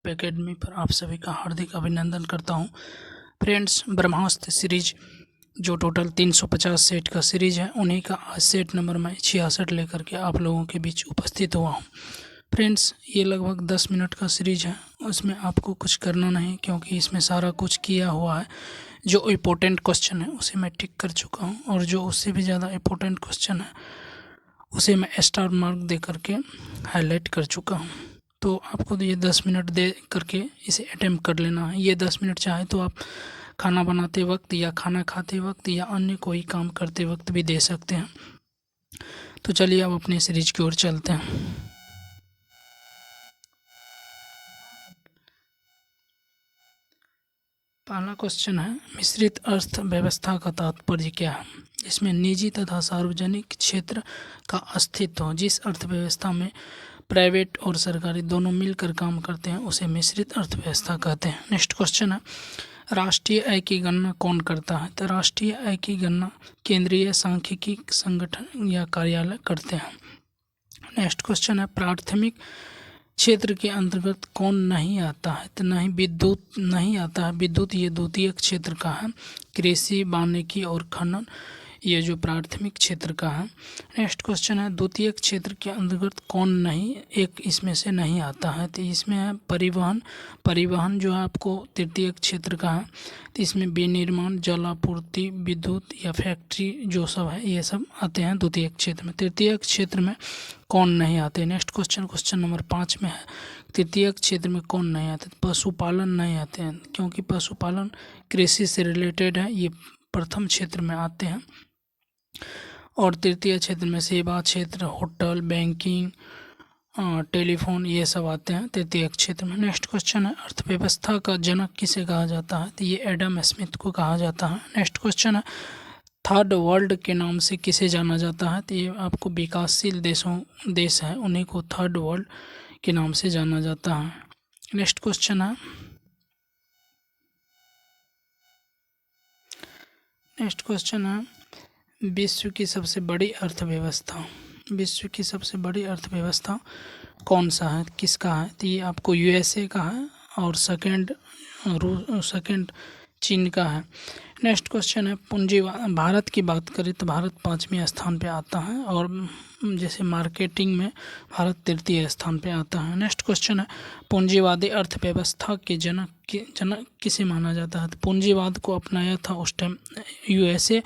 Academy पर आप सभी का हार्दिक अभिनंदन करता हूं। फ्रेंड्स, ब्रह्मास्त्र सीरीज जो टोटल 350 सेट का सीरीज है, उन्हीं का आज सेट नंबर मैं 66 लेकर के आप लोगों के बीच उपस्थित हुआ हूं। फ्रेंड्स, ये लगभग 10 मिनट का सीरीज है, उसमें आपको कुछ करना नहीं, क्योंकि इसमें सारा कुछ किया हुआ है। जो इम्पोर्टेंट क्वेश्चन है उसे मैं टिक कर चुका हूँ, और जो उससे भी ज़्यादा इम्पोर्टेंट क्वेश्चन है उसे मैं स्टार मार्क दे करके हाईलाइट कर चुका हूँ। तो आपको ये 10 मिनट दे करके इसे अटेम्प्ट कर लेना है। ये 10 मिनट चाहे तो आप खाना बनाते वक्त या खाना खाते वक्त या अन्य कोई काम करते वक्त भी दे सकते हैं। तो चलिए अब अपने सीरीज की ओर चलते हैं। पहला क्वेश्चन है, मिश्रित अर्थव्यवस्था का तात्पर्य क्या है? इसमें निजी तथा सार्वजनिक क्षेत्र का अस्तित्व हो। जिस अर्थव्यवस्था में प्राइवेट और सरकारी दोनों मिलकर काम करते हैं उसे मिश्रित अर्थव्यवस्था कहते हैं। नेक्स्ट क्वेश्चन है, राष्ट्रीय आय की गणना कौन करता है? तो राष्ट्रीय आय की गणना केंद्रीय सांख्यिकी संगठन या कार्यालय करते हैं। नेक्स्ट क्वेश्चन है, प्राथमिक क्षेत्र के अंतर्गत कौन नहीं आता है? तो नहीं, विद्युत नहीं आता है। विद्युत ये द्वितीय क्षेत्र का है। कृषि, वानिकी और खनन ये जो प्राथमिक क्षेत्र का है। नेक्स्ट क्वेश्चन है, द्वितीय क्षेत्र के अंतर्गत कौन नहीं, एक इसमें से नहीं आता है? तो इसमें है परिवहन। परिवहन जो है आपको तृतीय क्षेत्र का है। तो इसमें विनिर्माण, जल आपूर्ति, विद्युत या फैक्ट्री जो सब है ये सब आते हैं द्वितीय क्षेत्र में। तृतीय क्षेत्र में कौन नहीं आते? नेक्स्ट क्वेश्चन नंबर 5 में है, तृतीय क्षेत्र में कौन नहीं आते? पशुपालन नहीं आते हैं, क्योंकि पशुपालन कृषि से रिलेटेड है, ये प्रथम क्षेत्र में आते हैं। और तृतीय क्षेत्र में सेवा क्षेत्र, होटल, बैंकिंग, टेलीफोन ये सब आते हैं तृतीय क्षेत्र में। नेक्स्ट क्वेश्चन है, अर्थव्यवस्था का जनक किसे कहा जाता है? तो ये एडम स्मिथ को कहा जाता है। नेक्स्ट क्वेश्चन है, थर्ड वर्ल्ड के नाम से किसे जाना जाता है? तो ये आपको विकासशील देश है, उन्हीं को थर्ड वर्ल्ड के नाम से जाना जाता है। नेक्स्ट क्वेश्चन है, विश्व की सबसे बड़ी अर्थव्यवस्था, विश्व की सबसे बड़ी अर्थव्यवस्था कौन सा है, किसका है? तो ये आपको यूएसए का है, और सेकंड चीन का है। नेक्स्ट क्वेश्चन है, पूंजीवाद। भारत की बात करें तो भारत 5वें स्थान पे आता है, और जैसे मार्केटिंग में भारत 3य स्थान पे आता है। नेक्स्ट क्वेश्चन है, पूंजीवादी अर्थव्यवस्था के जनक किसे माना जाता है? तो पूंजीवाद को अपनाया था उस टाइम यूएसए,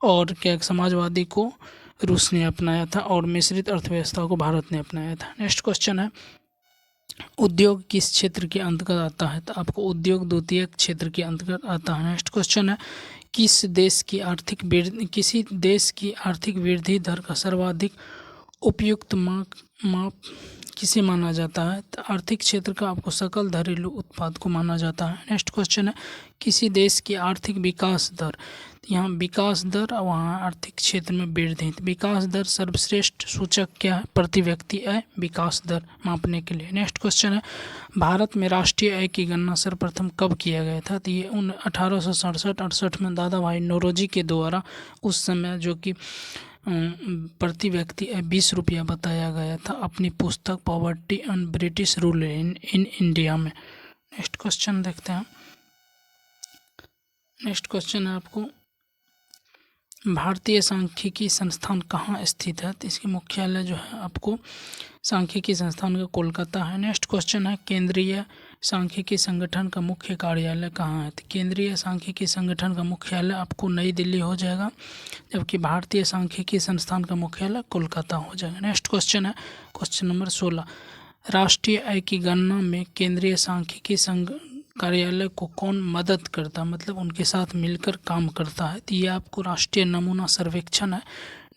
और क्या समाजवादी को रूस ने अपनाया था, और मिश्रित अर्थव्यवस्था को भारत ने अपनाया था। नेक्स्ट क्वेश्चन है, उद्योग किस क्षेत्र के अंतर्गत आता है? तो आपको उद्योग द्वितीय क्षेत्र के अंतर्गत आता है। नेक्स्ट क्वेश्चन है, किसी देश की आर्थिक वृद्धि दर का सर्वाधिक उपयुक्त माप किसे माना जाता है? तो आर्थिक क्षेत्र का आपको सकल घरेलू उत्पाद को माना जाता है। नेक्स्ट क्वेश्चन है, किसी देश की आर्थिक विकास दर, यहाँ विकास दर और वहाँ आर्थिक क्षेत्र में वृद्धि। विकास दर सर्वश्रेष्ठ सूचक क्या है? प्रति व्यक्ति आय विकास दर मापने के लिए। नेक्स्ट क्वेश्चन है, भारत में राष्ट्रीय आय की गणना सर्वप्रथम कब किया गया था? तो ये 1867-68 में दादा भाई नौरोजी के द्वारा, उस समय जो कि प्रति व्यक्ति 20 रुपया बताया गया था, अपनी पुस्तक poverty and British rule in India में। नेक्स्ट क्वेश्चन देखते हैं। नेक्स्ट क्वेश्चन है आपको, भारतीय सांख्यिकी संस्थान कहाँ स्थित है? तो इसकी मुख्यालय जो है आपको सांख्यिकी संस्थान का कोलकाता है। नेक्स्ट क्वेश्चन है, केंद्रीय सांख्यिकी संगठन का मुख्य कार्यालय कहाँ है? तो केंद्रीय सांख्यिकी संगठन का मुख्यालय आपको नई दिल्ली हो जाएगा, जबकि भारतीय सांख्यिकी संस्थान का मुख्यालय कोलकाता हो जाएगा। नेक्स्ट क्वेश्चन है, क्वेश्चन नंबर 16, राष्ट्रीय आय की गणना में केंद्रीय सांख्यिकी कार्यालय को कौन मदद करता है, मतलब उनके साथ मिलकर काम करता है? तो ये आपको राष्ट्रीय नमूना सर्वेक्षण है।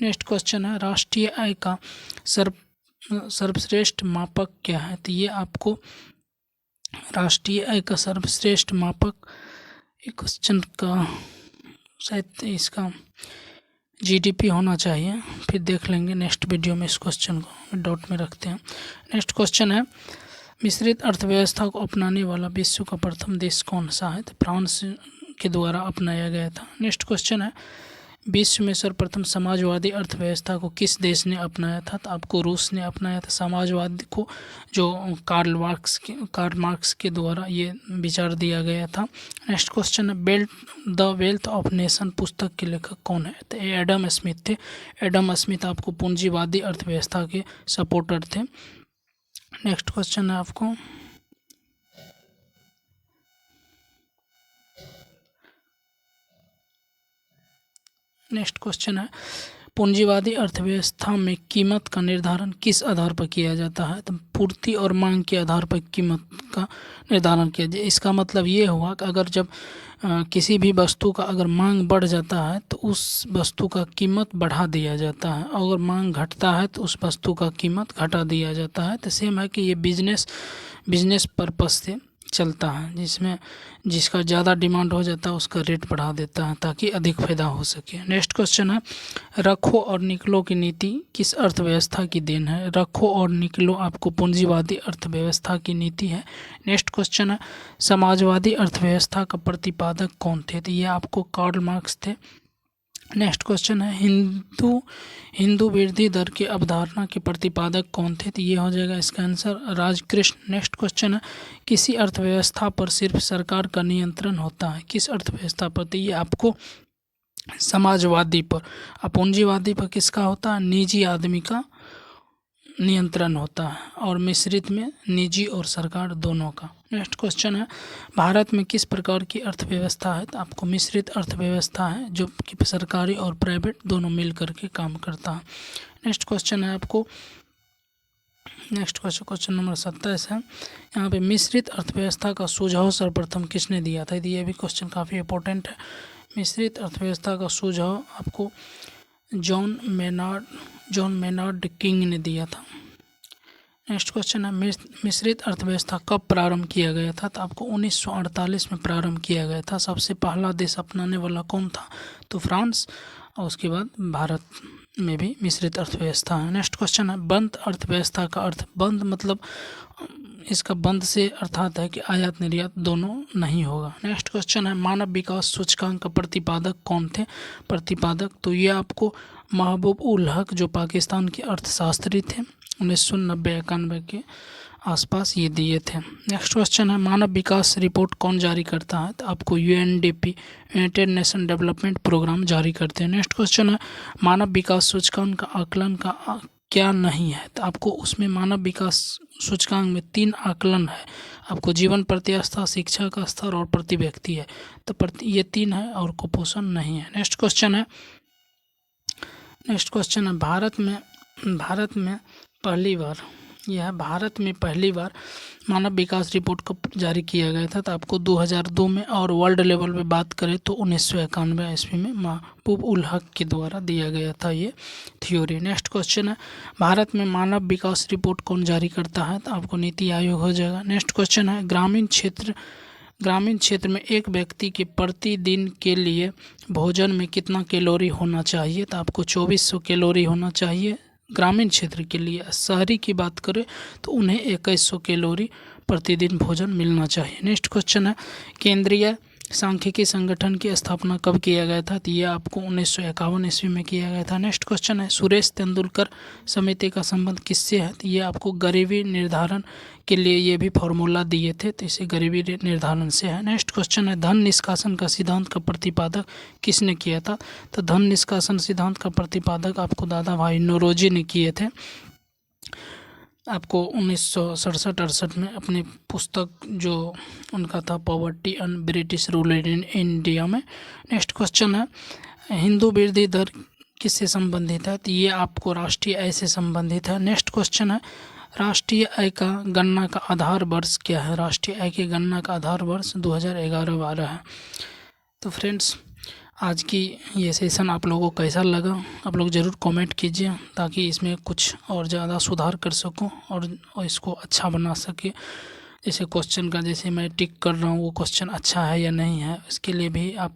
नेक्स्ट क्वेश्चन है, राष्ट्रीय आय का सर्वश्रेष्ठ मापक क्या है? तो ये आपको राष्ट्रीय आय का सर्वश्रेष्ठ मापक, एक क्वेश्चन का शायद इसका जीडीपी होना चाहिए, फिर देख लेंगे नेक्स्ट वीडियो में, इस क्वेश्चन को डॉट में रखते हैं। नेक्स्ट क्वेश्चन है, मिश्रित अर्थव्यवस्था को अपनाने वाला विश्व का प्रथम देश कौन सा है? तो फ्रांस के द्वारा अपनाया गया था। नेक्स्ट क्वेश्चन है, विश्व में सर्वप्रथम समाजवादी अर्थव्यवस्था को किस देश ने अपनाया था? तो आपको रूस ने अपनाया था समाजवाद को, जो कार्ल मार्क्स के द्वारा ये विचार दिया गया था। नेक्स्ट क्वेश्चन है, द वेल्थ ऑफ नेशन पुस्तक के लेखक कौन है? तो ये एडम स्मिथ थे। एडम स्मिथ आपको पूंजीवादी अर्थव्यवस्था के सपोर्टर थे। नेक्स्ट क्वेश्चन है आपको, नेक्स्ट क्वेश्चन है, पूंजीवादी अर्थव्यवस्था में कीमत का निर्धारण किस आधार पर किया जाता है? तो पूर्ति और मांग के आधार पर कीमत का निर्धारण किया जाए। इसका मतलब ये हुआ कि अगर जब किसी भी वस्तु का अगर मांग बढ़ जाता है तो उस वस्तु का कीमत बढ़ा दिया जाता है, अगर मांग घटता है तो उस वस्तु का कीमत घटा दिया जाता है। तो सेम है कि ये बिजनेस पर्पस से चलता है, जिसमें जिसका ज़्यादा डिमांड हो जाता है उसका रेट बढ़ा देता है ताकि अधिक फायदा हो सके। नेक्स्ट क्वेश्चन है, रखो और निकलो की नीति किस अर्थव्यवस्था की देन है? रखो और निकलो आपको पूंजीवादी अर्थव्यवस्था की नीति है। नेक्स्ट क्वेश्चन है, समाजवादी अर्थव्यवस्था का प्रतिपादक कौन थे? तो ये आपको कार्ल मार्क्स थे। नेक्स्ट क्वेश्चन है, हिंदू वृद्धि दर की अवधारणा के प्रतिपादक कौन थे? तो ये हो जाएगा इसका आंसर राजकृष्ण। नेक्स्ट क्वेश्चन है, किसी अर्थव्यवस्था पर सिर्फ सरकार का नियंत्रण होता है? किस अर्थव्यवस्था पर? तो ये आपको समाजवादी पर। पूंजीवादी पर किसका होता है? निजी आदमी का नियंत्रण होता है, और मिश्रित में निजी और सरकार दोनों का। नेक्स्ट क्वेश्चन है, भारत में किस प्रकार की अर्थव्यवस्था है? तो आपको मिश्रित अर्थव्यवस्था है, जो कि सरकारी और प्राइवेट दोनों मिल करके काम करता है। नेक्स्ट क्वेश्चन है आपको, नेक्स्ट क्वेश्चन नंबर 27 है। यहाँ पे मिश्रित अर्थव्यवस्था का सुझाव सर्वप्रथम किसने दिया था? ये भी क्वेश्चन काफ़ी इंपॉर्टेंट है। मिश्रित अर्थव्यवस्था का सुझाव आपको जॉन मेनार्ड किंग ने दिया था। नेक्स्ट क्वेश्चन है, मिश्रित अर्थव्यवस्था कब प्रारंभ किया गया था? तो आपको 1948 में प्रारंभ किया गया था। सबसे पहला देश अपनाने वाला कौन था? तो फ्रांस, और उसके बाद भारत में भी मिश्रित अर्थव्यवस्था है। नेक्स्ट क्वेश्चन है, बंद अर्थव्यवस्था का अर्थ? बंद मतलब इसका बंद से अर्थात है कि आयात निर्यात दोनों नहीं होगा। नेक्स्ट क्वेश्चन है, मानव विकास सूचकांक का प्रतिपादक कौन थे? प्रतिपादक तो ये आपको महबूब उल हक, जो पाकिस्तान के अर्थशास्त्री थे, 1990-91 के आसपास ये दिए थे। नेक्स्ट क्वेश्चन है, मानव विकास रिपोर्ट कौन जारी करता है? तो आपको UNDP, United Nation Development Programme जारी करते हैं। नेक्स्ट क्वेश्चन है, मानव विकास सूचकांक का आकलन का क्या नहीं है? तो आपको उसमें मानव विकास सूचकांक में 3 आकलन है। आपको जीवन प्रत्याशा, शिक्षा का स्तर और प्रति व्यक्ति है। तो ये 3 है और कुपोषण नहीं है। नेक्स्ट क्वेश्चन है, भारत में पहली बार मानव विकास रिपोर्ट कब जारी किया गया था? तो आपको 2002 में, और वर्ल्ड लेवल पे बात करें तो 1991 ईस्वी में महबूब उल हक के द्वारा दिया गया था ये थ्योरी। नेक्स्ट क्वेश्चन है, भारत में मानव विकास रिपोर्ट कौन जारी करता है? तो आपको नीति आयोग हो जाएगा। नेक्स्ट क्वेश्चन है, ग्रामीण क्षेत्र में एक व्यक्ति के प्रतिदिन के लिए भोजन में कितना कैलोरी होना चाहिए? तो आपको 2400 कैलोरी होना चाहिए ग्रामीण क्षेत्र के लिए। शहरी की बात करें तो उन्हें 2100 कैलोरी प्रतिदिन भोजन मिलना चाहिए। नेक्स्ट क्वेश्चन है, केंद्रीय सांख्यिकी संगठन की स्थापना कब किया गया था? तो ये आपको 1951 ईस्वी में किया गया था। नेक्स्ट क्वेश्चन है, सुरेश तेंदुलकर समिति का संबंध किससे है? तो ये आपको गरीबी निर्धारण के लिए ये भी फॉर्मूला दिए थे, तो इसे गरीबी निर्धारण से है। नेक्स्ट क्वेश्चन है, धन निष्कासन का सिद्धांत का प्रतिपादक किसने किया था? तो धन निष्कासन सिद्धांत का प्रतिपादक आपको दादा भाई नौरोजी ने किए थे। आपको 1967-68 में अपनी पुस्तक जो उनका था poverty and British rule in India में। नेक्स्ट क्वेश्चन है, हिंदू वृद्धि दर किससे संबंधित है? तो ये आपको राष्ट्रीय आय से संबंधित है। नेक्स्ट क्वेश्चन है, राष्ट्रीय आय का गणना का आधार वर्ष क्या है? राष्ट्रीय आय की गणना का आधार वर्ष 2011-12 है। तो फ्रेंड्स, आज की ये सेशन आप लोगों को कैसा लगा? आप लोग ज़रूर कमेंट कीजिए ताकि इसमें कुछ और ज़्यादा सुधार कर सकूं और इसको अच्छा बना सके। जैसे क्वेश्चन का जैसे मैं टिक कर रहा हूँ, वो क्वेश्चन अच्छा है या नहीं है, इसके लिए भी आप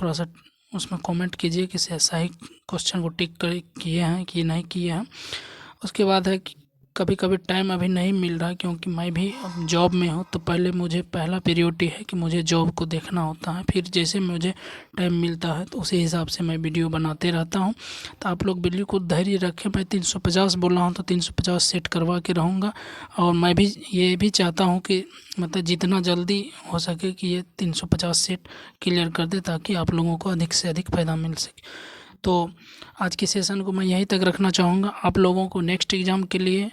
थोड़ा सा उसमें कमेंट कीजिए कि सही क्वेश्चन को टिक कर किए हैं कि नहीं किए हैं। उसके बाद है कि कभी कभी टाइम अभी नहीं मिल रहा क्योंकि मैं भी अब जॉब में हूँ, तो पहले मुझे पहला प्रायोरिटी है कि मुझे जॉब को देखना होता है। फिर जैसे मुझे टाइम मिलता है तो उसी हिसाब से मैं वीडियो बनाते रहता हूँ। तो आप लोग वीडियो को धैर्य रखें। मैं 350 बोल रहा हूँ तो 350 सेट करवा के रहूँगा। और मैं भी ये भी चाहता हूँ कि मतलब जितना जल्दी हो सके कि ये 350 सेट क्लियर कर दे, ताकि आप लोगों को अधिक से अधिक फ़ायदा मिल सके। तो आज के सेशन को मैं यहीं तक रखना चाहूँगा। आप लोगों को नेक्स्ट एग्ज़ाम के लिए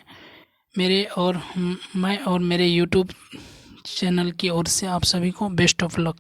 मैं और मेरे यूट्यूब चैनल की ओर से आप सभी को बेस्ट ऑफ लक।